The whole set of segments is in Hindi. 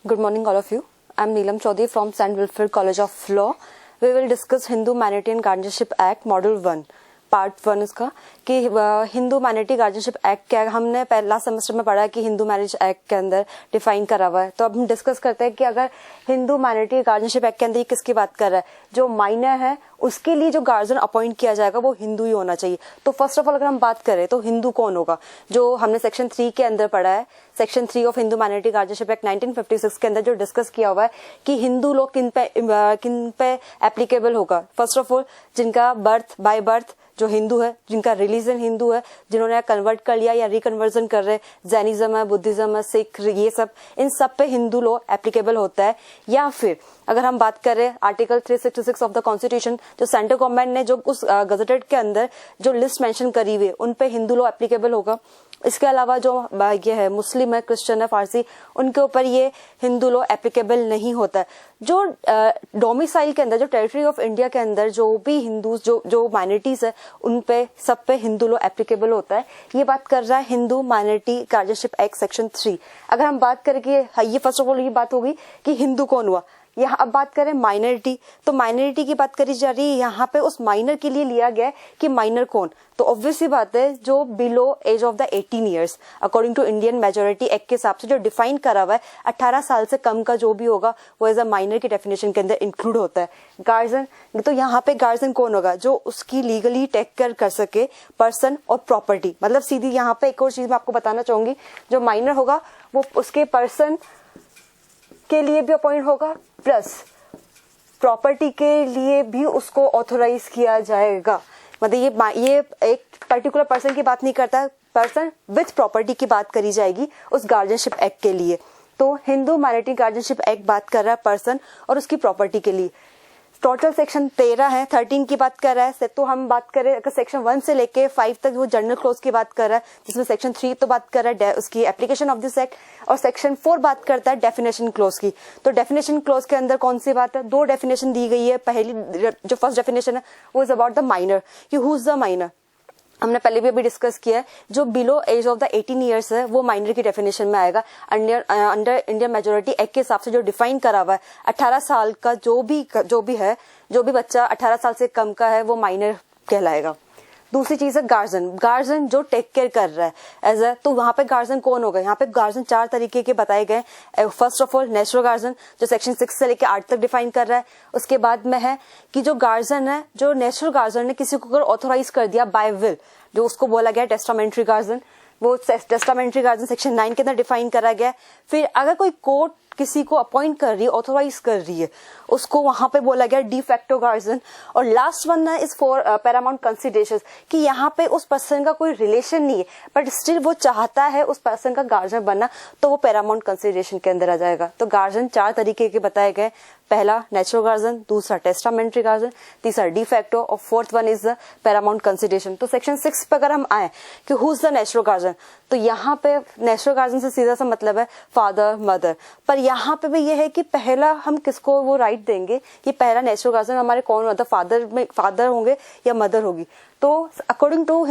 Good morning, all of you. I'm Neelam Chaudhary from St. Wilfrid College of Law. We will discuss Hindu Humanity and Guardianship Act, Module 1. Part 1 इसका कि हिंदू ह्यूमैनिटी गार्जियनशिप एक्ट क्या है। हमने पहला सेमेस्टर में पढ़ा कि हिंदू मैरिज एक्ट के अंदर डिफाइन करा हुआ है। तो अब हम डिस्कस करते हैं कि अगर हिंदू ह्यूमैनिटी गार्जियनशिप एक्ट के अंदर ये किसकी बात कर रहा है, जो माइनर है उसके लिए जो गार्जियन अपॉइंट किया जाएगा वो हिंदू ही होना चाहिए। तो फर्स्ट ऑफ ऑल अगर हम बात करें तो हिंदू कौन होगा, जो हमने सेक्शन 3 के अंदर पढ़ा है, section 3 of Hindu humanity guardianship act 1956 के अंदर जो डिस्कस किया हुआ है कि हिंदू लोग किन पे एप्लीकेबल होगा। फर्स्ट ऑफ ऑल जिनका बाय बर्थ जो हिंदू है, जिनका रिलीजन हिंदू है, जिन्होंने कन्वर्ट कर लिया या रिकन्वर्जन कर रहे, जैनिज्म है, बुद्धिज्म है, सिख, ये सब, इन सब पे हिंदू लॉ एप्लीकेबल होता है। या फिर अगर हम बात करें आर्टिकल 366 ऑफ द कॉन्स्टिट्यूशन, जो सेंट्रल गवर्नमेंट ने जो उस गजेटेड के अंदर जो लिस्ट मेंशन करी हुई है उन पे हिंदू लॉ एप्लीकेबल होगा। इसके अलावा जो ये है मुस्लिम है, क्रिश्चियन है, फारसी, उनके ऊपर ये हिंदू लॉ एप्लीकेबल नहीं होता है। जो डोमिसाइल के अंदर, जो टेरिटरी ऑफ इंडिया के अंदर जो भी हिंदू जो माइनॉरिटीज है उन पे सब पे हिंदू लॉ एप्लीकेबल होता है। ये बात कर रहा है Hindu minority guardianship act section 3। अगर हम बात करें कि ये फर्स्ट ऑफ ऑल ये बात होगी कि हिंदू कौन हुआ। यहाँ अब बात करें माइनॉरिटी, तो माइनॉरिटी की बात करी जा रही है। यहाँ पे उस माइनर के लिए लिया गया है कि माइनर कौन, तो ऑब्वियसली बात है जो below age of the 18 years according to Indian majority act के हिसाब से जो डिफाइन करा हुआ है 18 साल से कम का जो भी होगा वो एज अ माइनर की डेफिनेशन के अंदर इंक्लूड होता है। गार्जियन, तो यहाँ पे गार्जियन कौन होगा, जो उसकी लीगली टेक केयर कर सके पर्सन और प्रॉपर्टी। मतलब सीधी यहाँ पे एक और चीज मैं आपको बताना चाहूंगी, जो माइनर होगा वो उसके पर्सन के लिए भी अपॉइंट होगा प्लस प्रॉपर्टी के लिए भी उसको ऑथोराइज किया जाएगा। मतलब ये एक पर्टिकुलर पर्सन की बात नहीं करता, पर्सन विथ प्रॉपर्टी की बात करी जाएगी उस गार्जियनशिप एक्ट के लिए। तो हिंदू ह्यूमैनिटी गार्जियनशिप एक्ट बात कर रहा है पर्सन और उसकी प्रॉपर्टी के लिए। टोटल सेक्शन 13 है, 13 की बात कर रहा है। तो हम बात करें अगर सेक्शन 1 से लेके 5 तक वो जनरल क्लॉज की बात कर रहा है, जिसमें सेक्शन 3 तो बात कर रहा है उसकी एप्लीकेशन ऑफ दिस एक्ट, और सेक्शन 4 बात करता है डेफिनेशन क्लॉज की। तो डेफिनेशन क्लॉज के अंदर कौन सी बात है, 2 डेफिनेशन दी गई है। पहली जो फर्स्ट डेफिनेशन है वो इज अबाउट द माइनर, कि हु इज द माइनर। हमने पहले भी अभी डिस्कस किया है, जो below age of the 18 years है वो माइनर की डेफिनेशन में आएगा। अंडर इंडियन मेजोरिटी एक्ट के हिसाब से जो डिफाइन करा हुआ है 18 साल का जो भी बच्चा 18 साल से कम का है वो माइनर कहलाएगा। दूसरी चीज है गार्जियन, गार्जियन जो टेक केयर कर रहा है एज ए, तो वहां पे गार्जियन कौन होगा। यहाँ पे गार्जियन 4 तरीके के बताए गए। First of all natural guardian, जो सेक्शन 6 से लेकर 8 तक डिफाइन कर रहा है। उसके बाद में है कि जो गार्जियन है, जो नेचुरल गार्जियन ने किसी को अगर ऑथोराइज कर दिया बाय विल, जो उसको बोला गया टेस्टामेंट्री गार्जियन, वो टेस्टामेंट्री गार्जियन सेक्शन 9 के अंदर डिफाइन करा गया। फिर अगर कोई कोर्ट किसी को अपॉइंट कर रही है, ऑथोराइज कर रही है, उसको वहां पे बोला गया डी फैक्टो गार्जियन। और लास्ट वन है इज फॉर पैरामाउंट कंसिडरेशन, कि यहाँ पे उस पर्सन का कोई रिलेशन नहीं है बट स्टिल वो चाहता है उस पर्सन का गार्जियन बनना, तो वो पैरामाउंट कंसिडरेशन के अंदर आ जाएगा। तो गार्जियन 4 तरीके के बताए गए, पहला नेचुरल गार्जियन, दूसरा टेस्टामेंट्री गार्जियन, तीसरा डी फैक्टो और fourth one is the Paramount consideration. तो सेक्शन 6 पे अगर हम आए कि who is the natural guardian, तो यहाँ पे नेचुरल गार्जियन से सीधा सा मतलब है फादर मदर। पर यहाँ पे भी ये है कि पहला हम किसको वो राइट देंगे कि पहला नेचुरल गार्जियन हमारे कौन होता है, फादर होंगे या मदर होगी। तो according to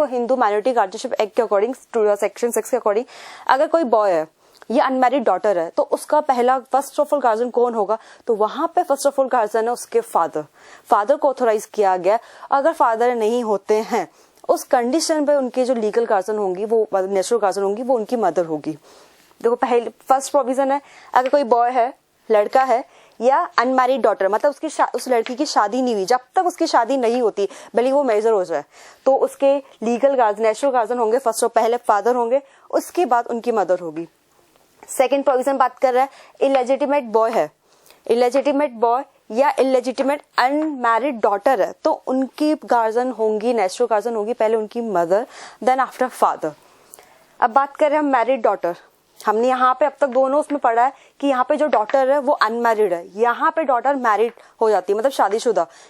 Hindu minority guardianship act के अकॉर्डिंग, सेक्शन 6 के अकॉर्डिंग, अगर कोई बॉय है ये अनमैरिड डॉटर है तो उसका पहला फर्स्ट ऑफ ऑल गार्जियन कौन होगा, तो वहां पे फर्स्ट ऑफ ऑल गार्जियन है उसके फादर को ऑथोराइज किया गया। अगर फादर नहीं होते हैं उस कंडीशन पे उनके जो लीगल गार्जियन होंगी, वो नेचुरल गार्जियन होंगी, वो उनकी मदर होगी। देखो पहले फर्स्ट प्रोविजन है, अगर कोई बॉय है, लड़का है या अनमैरिड डॉटर, मतलब उस लड़की की शादी नहीं हुई, जब तक उसकी शादी नहीं होती भले वो मेजर हो जाए, तो उसके लीगल गार्जियन नेचुरल गार्जियन होंगे। फर्स्ट ऑफ पहले फादर होंगे, उसके बाद उनकी मदर होगी। सेकेंड प्रोविजन बात कर रहा है इलेजिटिमेट बॉय है, इलेजिटिमेट बॉय या इलेजिटिमेट अनमैरिड डॉटर है, तो उनकी गार्जियन होंगी, नेचुरल गार्जियन होगी पहले उनकी मदर, देन आफ्टर फादर। अब बात कर रहे हैं मैरिड डॉटर, हमने यहाँ पे अब तक दोनों उसमें पढ़ा है कि यहाँ पे जो डॉटर है वो अनमैरिड है, यहाँ पे डॉटर मैरिड हो जाती है, मतलब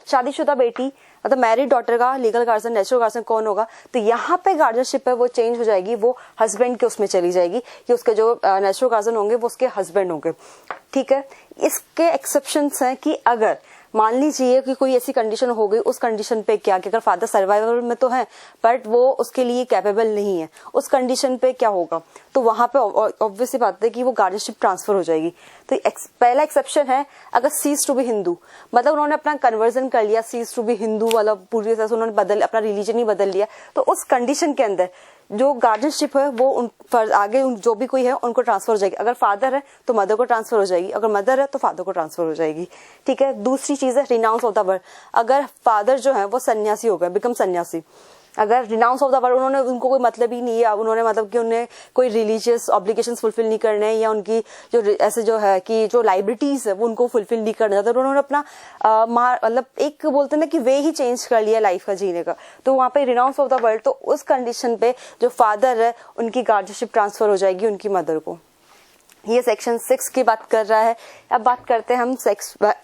शादीशुदा बेटी, मतलब मैरिड डॉटर का लीगल गार्जियन नेचुरल गार्जियन कौन होगा, तो यहाँ पे गार्जियनशिप है वो चेंज हो जाएगी, वो हस्बैंड के उसमें चली जाएगी कि उसके जो नेचुरल गार्जियन होंगे वो उसके हस्बैंड होंगे। ठीक है, इसके एक्सेप्शंस हैं कि अगर मान लीजिए कि कोई ऐसी कंडीशन हो गई, उस कंडीशन पे क्या कि अगर फादर सर्वाइवल में तो है बट वो उसके लिए कैपेबल नहीं है, उस कंडीशन पे क्या होगा, तो वहां पे ऑब्वियसली बात है कि वो गार्डियनशिप ट्रांसफर हो जाएगी। तो पहला एक्सेप्शन है अगर सीज टू बी हिंदू, मतलब उन्होंने अपना कन्वर्जन कर लिया, सीज टू बी हिंदू वाला पूरी तरह से उन्होंने बदल अपना रिलीजन ही बदल लिया, तो उस कंडीशन के अंदर जो गार्डियनशिप है वो उन पर आगे जो भी कोई है उनको ट्रांसफर हो जाएगी। अगर फादर है तो मदर को ट्रांसफर हो जाएगी, अगर मदर है तो फादर को ट्रांसफर हो जाएगी। ठीक है। दूसरी चीज है रिनाउंस ऑफ द वर्ड। अगर फादर जो है वो सन्यासी हो गए, बिकम सन्यासी, अगर रिनाउंस ऑफ द वर्ड, उन्होंने उनको कोई मतलब ही नहीं है, उन्होंने मतलब कि उन्हें कोई रिलीजियस ऑब्लिगेशंस फुलफिल नहीं करने या उनकी जो ऐसे जो है कि जो लाइबिलिटीज है वो उनको फुलफिल नहीं करना चाहते, उन्होंने अपना मतलब एक बोलते हैं ना कि वे ही चेंज कर लिया लाइफ का जीने का, तो वहां पे रिनाउंस ऑफ द वर्ड, तो उस कंडीशन पे जो फादर है उनकी गार्डियनशिप ट्रांसफर हो जाएगी उनकी मदर को। ये सेक्शन 6 की बात कर रहा है। अब बात करते हैं हम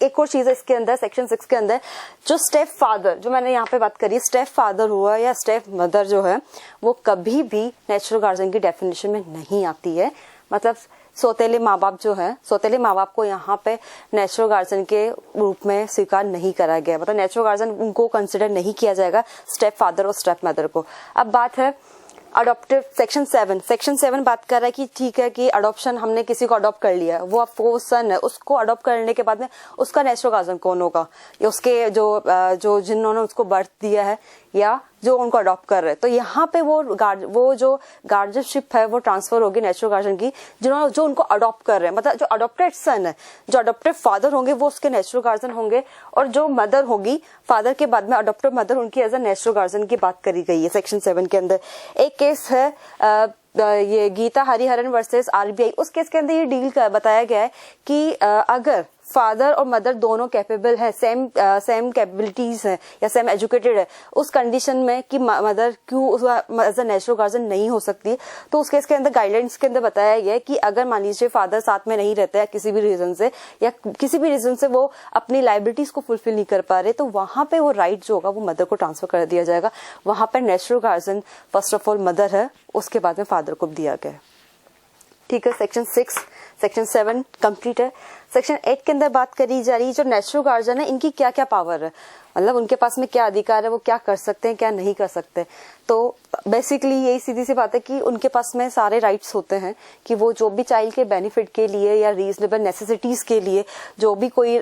एक और चीज है इसके अंदर, सेक्शन 6 के अंदर जो स्टेप फादर, जो मैंने यहाँ पे बात करी, स्टेप फादर हुआ या स्टेप मदर जो है वो कभी भी नेचुरल गार्जियन की डेफिनेशन में नहीं आती है। मतलब सौतेले माँ बाप जो है, सौतेले माँ बाप को यहाँ पे नेचुरल गार्जियन के रूप में स्वीकार नहीं करा गया, मतलब नेचुरल गार्जियन उनको कंसिडर नहीं किया जाएगा स्टेप फादर और स्टेप मदर को। अब बात है अडॉप्टिव सेक्शन 7 बात कर रहा है कि ठीक है कि अडॉप्शन, हमने किसी को अडॉप्ट कर लिया, वो आपको सन है, उसको अडॉप्ट करने के बाद में उसका नेचुरल गार्जियन कौन होगा, या उसके जो जिन्होंने उसको बर्थ दिया है या जो उनको अडॉप्ट कर रहे हैं। तो यहाँ पे वो जो गार्जियनशिप है वो ट्रांसफर होगी नेचुरल गार्जियन की जो उनको अडॉप्ट कर रहे हैं, मतलब जो अडॉप्टेड सन है, जो अडॉप्टेड फादर होंगे वो उसके नेचुरल गार्जियन होंगे, और जो मदर होगी फादर के बाद में अडॉप्टेड मदर, उनकी एज अ नेचुरल गार्जियन की बात करी गई है सेक्शन 7 के अंदर। एक केस है ये गीता हरिहरन वर्सेस आरबीआई, उस केस के अंदर ये डील बताया गया है कि अगर फादर और मदर दोनों कैपेबल है, सेम कैपेबिलिटीज है या सेम एजुकेटेड है, उस कंडीशन में कि मदर क्यों एज अ नेचुरल गार्जियन नहीं हो सकती, तो उस केस के अंदर गाइडलाइंस के अंदर बताया गया है कि अगर मान लीजिए फादर साथ में नहीं रहते या किसी भी रीजन से वो अपनी लाइबिलिटीज को फुलफिल नहीं कर पा रहे, तो वहां पे वो राइट जो होगा वो मदर को ट्रांसफर कर दिया जाएगा। वहां पर natural guardian first of all mother है, उसके बाद में फादर को दिया गया। ठीक है। सेक्शन 7 कंप्लीट है। सेक्शन 8 के अंदर बात करी जा रही है जो नेचुरल गार्जियन है इनकी क्या क्या पावर है, मतलब उनके पास में क्या अधिकार है, वो क्या कर सकते हैं क्या नहीं कर सकते। तो बेसिकली यही सीधी सी बात है कि उनके पास में सारे राइट्स होते हैं कि वो जो भी चाइल्ड के बेनिफिट के लिए या रीजनेबल नेसेसिटीज के लिए जो भी कोई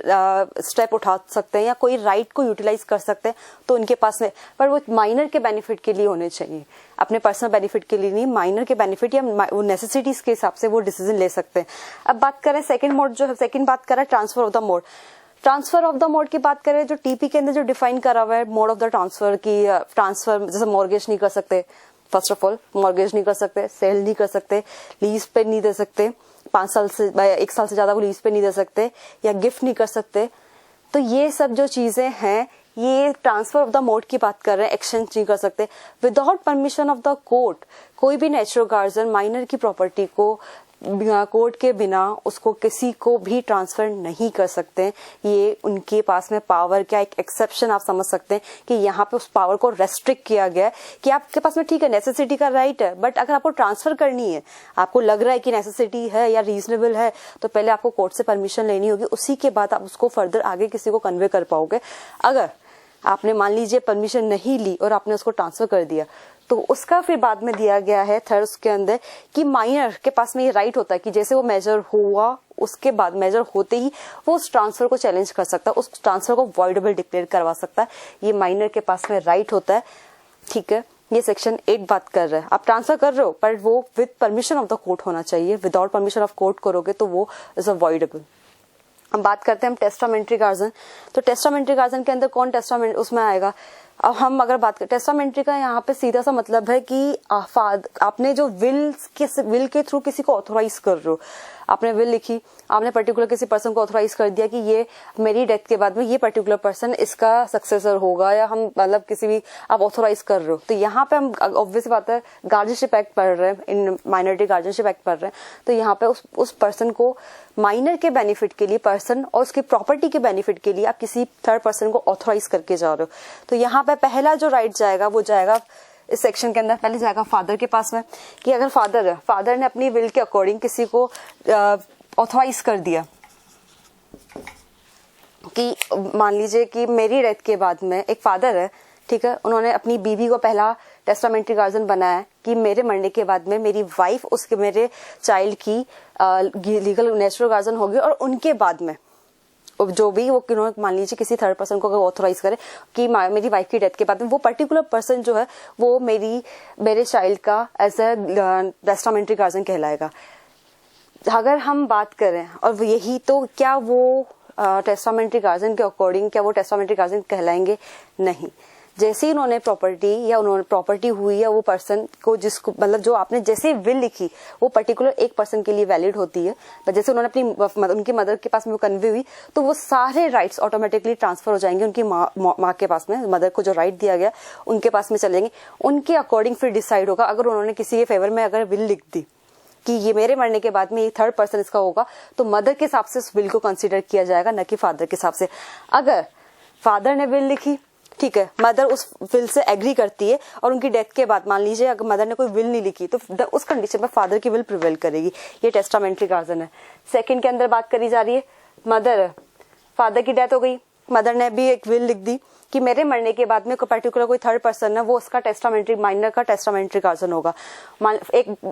स्टेप उठा सकते हैं या कोई राइट को यूटिलाइज कर सकते हैं, तो उनके पास में, पर वो माइनर के बेनिफिट के लिए होने चाहिए, अपने पर्सनल बेनिफिट के लिए नहीं, माइनर के बेनिफिट या वो नेसेसिटीज के हिसाब से वो डिसीजन ले सकते हैं। अब बात करें सेकंड मोड जो है, सेकंड बात करें transfer of the mode. Transfer of the mode की बात करें जो टीपी के अंदर जो डिफाइन करा हुआ है मोड ऑफ द ट्रांसफर की, ट्रांसफर जैसे मॉर्गेज नहीं कर सकते, फर्स्ट ऑफ ऑल मॉर्गेज नहीं कर सकते, सेल नहीं कर सकते, लीज पे नहीं दे सकते, 5 साल से 1 साल से ज्यादा वो लीज पे नहीं दे सकते, या गिफ्ट नहीं कर सकते। तो ये सब जो चीजें हैं ये ट्रांसफर ऑफ द मोड की बात कर रहे हैं, एक्सचेंज नहीं कर सकते। Without permission of the court कोई भी नेचुरल गार्जियन माइनर की प्रॉपर्टी को कोर्ट के बिना उसको किसी को भी ट्रांसफर नहीं कर सकते। ये उनके पास में पावर क्या, एक एक्सेप्शन आप समझ सकते हैं कि यहाँ पे उस पावर को रेस्ट्रिक्ट किया गया है कि आपके पास में ठीक है नेसेसिटी का राइट है, बट अगर आपको ट्रांसफर करनी है, आपको लग रहा है कि नेसेसिटी है या रीजनेबल है, तो पहले आपको कोर्ट से परमिशन लेनी होगी, उसी के बाद आप उसको फर्दर आगे किसी को कन्वे कर पाओगे। अगर आपने मान लीजिए परमिशन नहीं ली और आपने उसको ट्रांसफर कर दिया, तो उसका फिर बाद में दिया गया है थर्ड उसके अंदर कि माइनर के पास में ये राइट होता है कि जैसे वो मेजर हुआ उसके बाद मेजर होते ही वो उस ट्रांसफर को चैलेंज कर सकता है, उस ट्रांसफर को वॉइडेबल डिक्लेयर करवा सकता है। ये माइनर के पास में राइट होता है। ठीक है। ये सेक्शन 8 बात कर रहा है। आप ट्रांसफर कर रहे हो पर वो with permission of the court होना चाहिए, विदाउट परमिशन ऑफ कोर्ट करोगे तो वो इज अवॉइडेबल। अब बात करते हैं हम टेस्टामेंट्री गार्जियन। तो टेस्टामेंट्री गार्जियन के अंदर कौन टेस्टामेंट उसमें आएगा। अब हम अगर बात करें टेस्टामेंट्री का, यहाँ पे सीधा सा मतलब है कि आपने जो विल के थ्रू किसी को ऑथोराइज कर रहे हो, आपने विल लिखी, आपने पर्टिकुलर किसी पर्सन को ऑथोराइज कर दिया कि ये मेरी डेथ के बाद में ये पर्टिकुलर पर्सन इसका सक्सेसर होगा, या हम मतलब किसी भी आप ऑथोराइज कर रहे हो, तो यहाँ पे हम ऑब्वियस बात है गार्जियनशिप एक्ट पढ़ रहे हैं, इन माइनॉरिटी गार्जियनशिप एक्ट पढ़ रहे हैं, तो यहाँ पे उस पर्सन को माइनर के बेनिफिट के लिए पर्सन और उसकी प्रॉपर्टी के बेनिफिट के लिए आप किसी थर्ड पर्सन को ऑथोराइज करके जा रहे हो। तो यहाँ पे पहला जो राइट जाएगा वो जाएगा इस सेक्शन के अंदर, पहले जाएगा फादर के पास में कि अगर फादर ने अपनी विल के अकॉर्डिंग किसी को ऑथोराइज कर दिया कि मान लीजिए कि मेरी डेथ के बाद में एक फादर है, ठीक है, उन्होंने अपनी बीवी को पहला टेस्टामेंट्री गार्जियन बनाया है कि मेरे मरने के बाद में मेरी वाइफ उसके मेरे चाइल्ड की लीगल नेचुरल गार्जियन होगी, और उनके बाद में जो भी वो मान लीजिए किसी थर्ड पर्सन को अगर ऑथोराइज करे कि मेरी वाइफ की डेथ के बाद में वो पर्टिकुलर पर्सन जो है वो मेरे चाइल्ड का एज ए टेस्टामेंट्री गार्जियन कहलाएगा। अगर हम बात करें और यही, तो क्या वो टेस्टामेंट्री गार्जियन के अकॉर्डिंग क्या वो टेस्टामेंट्री गार्जियन कहलाएंगे? नहीं। जैसे ही उन्होंने प्रॉपर्टी हुई या वो पर्सन को जिसको मतलब जो आपने जैसे विल लिखी वो पर्टिकुलर एक पर्सन के लिए वैलिड होती है, जैसे उन्होंने उनकी मदर के पास में वो कन्वे हुई तो वो सारे राइट्स ऑटोमेटिकली ट्रांसफर हो जाएंगे उनकी माँ के पास में। मदर को जो राइट दिया गया उनके पास में चलेंगे, उनके अकॉर्डिंग फिर डिसाइड होगा। अगर उन्होंने किसी के फेवर में अगर विल लिख दी कि ये मेरे मरने के बाद में ये थर्ड पर्सन इसका होगा, तो मदर के हिसाब से उस विल को कंसीडर किया जाएगा, न कि फादर के हिसाब से। अगर फादर ने विल लिखी, ठीक है, मदर उस विल से एग्री करती है और उनकी डेथ के बाद मान लीजिए अगर मदर ने कोई विल नहीं लिखी तो उस कंडीशन में फादर की विल प्रिवेल करेगी। ये टेस्टामेंट्री गार्जियन है। सेकंड के अंदर बात करी जा रही है, मदर, फादर की डेथ हो गई, मदर ने भी एक विल लिख दी कि मेरे मरने के बाद में कोई पर्टिकुलर कोई थर्ड पर्सन है वो उसका टेस्टामेंट्री माइनर का टेस्टामेंट्री गार्जियन होगा।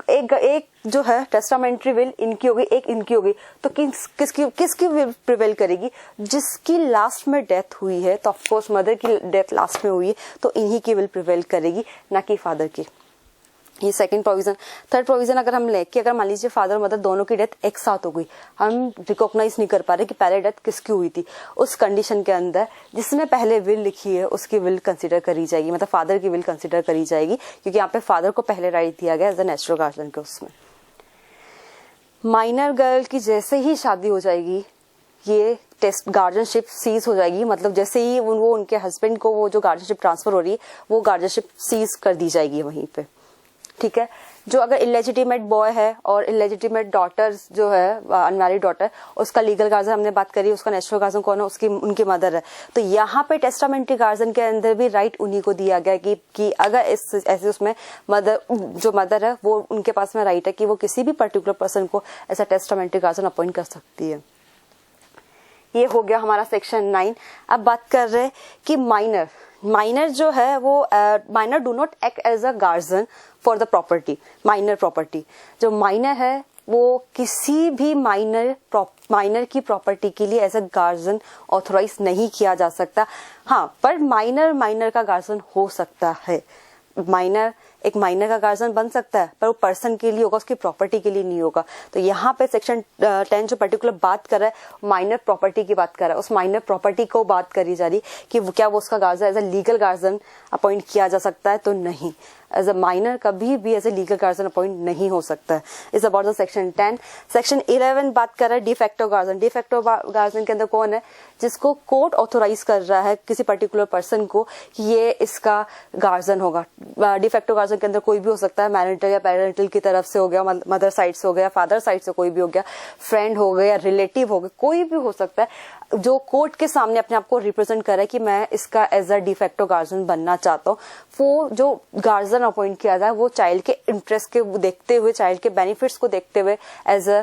एक जो है टेस्टामेंट्री विल इनकी होगी, एक इनकी होगी, तो किसकी विल प्रिवेल करेगी? जिसकी लास्ट में डेथ हुई है, तो ऑफकोर्स मदर की डेथ लास्ट में हुई है तो इन्हीं की विल प्रिवेल करेगी, ना कि फादर की। ये सेकंड प्रोविजन। थर्ड प्रोविजन अगर हम ले कि अगर मान लीजिए फादर और मदर दोनों की डेथ एक साथ हो गई, हम रिकॉग्नाइज नहीं कर पा रहे कि पहले डेथ किसकी हुई थी, उस कंडीशन के अंदर जिसने पहले विल लिखी है उसकी विल कंसीडर करी जाएगी, मतलब फादर की विल कंसीडर करी जाएगी, क्योंकि यहाँ पे फादर को पहले राइट दिया गया एज ए नेचुरल गार्जियन के। उसमें माइनर गर्ल की जैसे ही शादी हो जाएगी ये टेस्ट गार्जियनशिप सीज हो जाएगी, मतलब जैसे ही वो उनके हस्बैंड को वो जो गार्जियनशिप ट्रांसफर हो रही है वो गार्जियनशिप सीज कर दी जाएगी वहीं पे, ठीक है। जो अगर इलेजिटिमेट बॉय है और इलेजिटिमेट डॉटर जो है अनमैरिड डॉटर, उसका लीगल गार्जियन हमने बात करी, उसका नेचुरल गार्जियन कौन है? उनकी मदर है। तो यहाँ पे टेस्टामेंट्री गार्जियन के अंदर भी राइट उन्हीं को दिया गया कि अगर ऐसे उसमें मदर है वो उनके पास में राइट है कि वो किसी भी पर्टिकुलर पर्सन को ऐसा टेस्टामेंट्री गार्जियन अपॉइंट कर सकती है। ये हो गया हमारा सेक्शन 9। अब बात कर रहे हैं कि माइनर जो है वो minor do not act as a guardian for the property. Minor property, जो माइनर है वो किसी भी माइनर की प्रॉपर्टी के लिए एज अ गार्जियन ऑथोराइज नहीं किया जा सकता। हाँ, पर माइनर का गार्जियन हो सकता है। एक माइनर का गार्जियन बन सकता है पर वो पर्सन के लिए होगा, उसकी प्रॉपर्टी के लिए नहीं होगा। तो यहाँ पे सेक्शन 10 जो पर्टिकुलर बात कर रहा है माइनर प्रॉपर्टी की बात कर रहा है, उस माइनर प्रॉपर्टी को बात करी जा रही कि क्या वो उसका guardian as a legal guardian appoint किया जा सकता है? तो नहीं, एज अ माइनर कभी भी as a legal guardian appoint नहीं हो सकता है। Is about the section 10। Section 11 बात कर रहा है डिफेक्टो गार्जियन। डिफेक्टो गार्जियन के अंदर कौन है? जिसको कोर्ट ऑथोराइज कर रहा है किसी पर्टिकुलर पर्सन को कि ये इसका गार्जियन होगा। डिफेक्टो गार्जियन के अंदर कोई भी हो सकता है, मैरिटल या पेरेंटल की तरफ से हो गया, मदर साइड से हो गया, फादर साइड से कोई भी हो गया, फ्रेंड हो गया, रिलेटिव हो गया, कोई भी हो सकता है जो कोर्ट के सामने अपने आप को रिप्रेजेंट करे कि मैं इसका एज अ डिफेक्टो गार्जियन बनना चाहता हूँ। वो जो गार्जियन अपॉइंट किया जाए वो चाइल्ड के इंटरेस्ट के देखते हुए, चाइल्ड के बेनिफिट्स को देखते हुए as a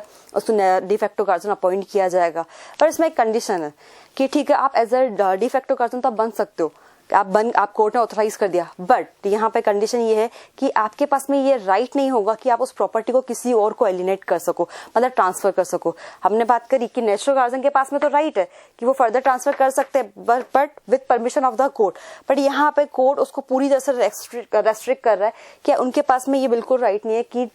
de facto guardian appoint किया जाएगा। पर इसमें एक कंडीशन है कि ठीक है आप एज अ डिफेक्टो गार्जियन तो आप बन सकते हो, आप कोर्ट ने ऑथोराइज कर दिया, बट यहाँ पे कंडीशन ये है कि आपके पास में ये राइट नहीं होगा कि आप उस प्रॉपर्टी को किसी और को एलिनेट कर सको, मतलब ट्रांसफर कर सको। हमने बात करी कि नेचुरल गार्जियन के पास में तो राइट है कि वो फर्दर ट्रांसफर कर सकते हैं, but with permission of the court. But यहाँ पे कोर्ट उसको पूरी तरह से रेस्ट्रिक्ट कर रहा है कि उनके पास में ये बिल्कुल राइट नहीं है कि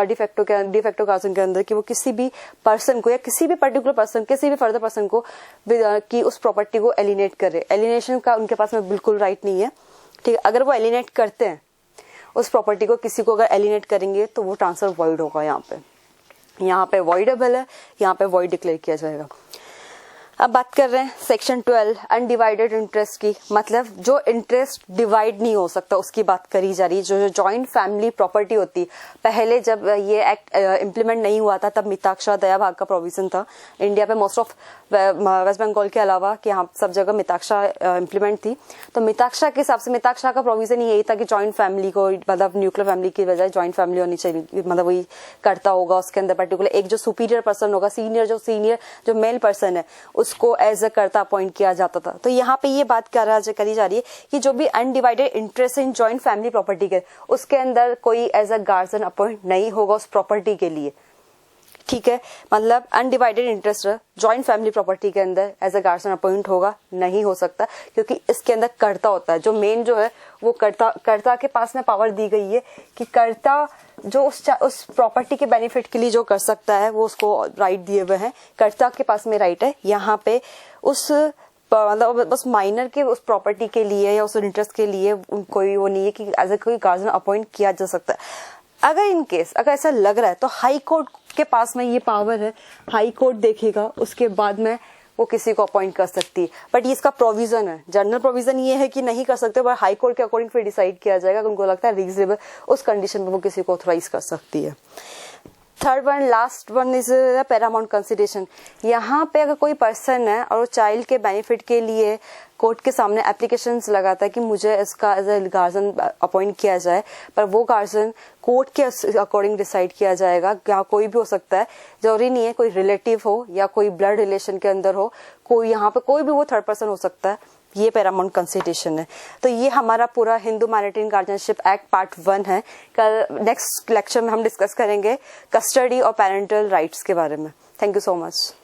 डिफेक्टो गार्जियन के अंदर कि वो किसी भी पर्सन को या किसी भी पर्टिकुलर पर्सन, किसी भी फर्दर पर्सन को कि उस प्रॉपर्टी को एलिनेट करे। एलिनेशन का उनके पास में बिल्कुल राइट नहीं है, ठीक है। अगर वो एलिनेट करते हैं उस प्रॉपर्टी को, किसी को अगर एलिनेट करेंगे तो वो ट्रांसफर वॉइड होगा। यहाँ पे वॉइडेबल है, यहाँ पे वॉइड डिक्लेयर किया जाएगा। अब बात कर रहे हैं सेक्शन 12 अनडिवाइडेड इंटरेस्ट की, मतलब जो इंटरेस्ट डिवाइड नहीं हो सकता उसकी बात करी जा रही है। जो जॉइंट फैमिली प्रॉपर्टी होती, पहले जब ये एक्ट इम्प्लीमेंट नहीं हुआ था तब मिताक्षरा दया भाग का प्रोविजन था इंडिया पे, मोस्ट ऑफ वेस्ट बंगाल के अलावा कि यहाँ सब जगह मिताक्षरा इम्प्लीमेंट थी। तो मिताक्षरा के हिसाब से मिताक्षरा का प्रोविजन यही था कि जॉइंट फैमिली को, मतलब न्यूक्लियर फैमिली की बजाय जॉइंट फैमिली होनी चाहिए, मतलब वही करता होगा। उसके अंदर पर्टिकुलर एक जो सुपीरियर पर्सन होगा, सीनियर जो मेल पर्सन है उसको एज अ कर्ता अपॉइंट किया जाता था। तो यहाँ पे ये बात करी जा रही है कि जो भी undivided interest in joint family property के, उसके अंदर कोई एज अ गार्जियन अपॉइंट नहीं होगा उस प्रॉपर्टी के लिए। ठीक है, मतलब undivided interest joint family property के अंदर एज अ गार्जियन अपॉइंट होगा, नहीं हो सकता, क्योंकि इसके अंदर कर्ता होता है। जो मेन जो है वो कर्ता के पास में पावर दी गई है कि कर्ता जो उस प्रॉपर्टी के बेनिफिट के लिए जो कर सकता है वो उसको राइट दिए हुए हैं, कर्ता के पास में राइट है। यहाँ पे उस मतलब बस माइनर के उस प्रॉपर्टी के लिए या उस इंटरेस्ट के लिए कोई वो नहीं है कि एज अ कोई गार्जियन अपॉइंट किया जा सकता है। अगर इन केस अगर ऐसा लग रहा है तो हाई कोर्ट के पास में ये पावर है, हाई कोर्ट देखेगा, उसके बाद में वो किसी को अपॉइंट कर सकती है। बट ये इसका प्रोविजन है, जनरल प्रोविजन ये है कि नहीं कर सकते, बट हाई कोर्ट के अकॉर्डिंग फिर डिसाइड किया जाएगा कि उनको लगता है रीजनेबल, उस कंडीशन में वो किसी को ऑथराइज कर सकती है। Third one, last one is Paramount consideration. यहाँ पे अगर कोई पर्सन है और वो चाइल्ड के बेनिफिट के लिए कोर्ट के सामने एप्लीकेशंस लगाता है कि मुझे इसका एज ए गार्जियन अपॉइंट किया जाए, पर वो गार्जियन कोर्ट के अकॉर्डिंग डिसाइड किया जाएगा, या कोई भी हो सकता है, जरूरी नहीं है कोई रिलेटिव हो या कोई ब्लड रिलेशन के अंदर हो, कोई यहाँ पे कोई भी वो थर्ड पर्सन हो सकता है, ये पैरामाउंट कंसिडरेशन है। तो ये हमारा पूरा Hindu marital guardianship act part 1 है। कल नेक्स्ट लेक्चर में हम डिस्कस करेंगे कस्टडी और पेरेंटल राइट्स के बारे में। Thank you so much.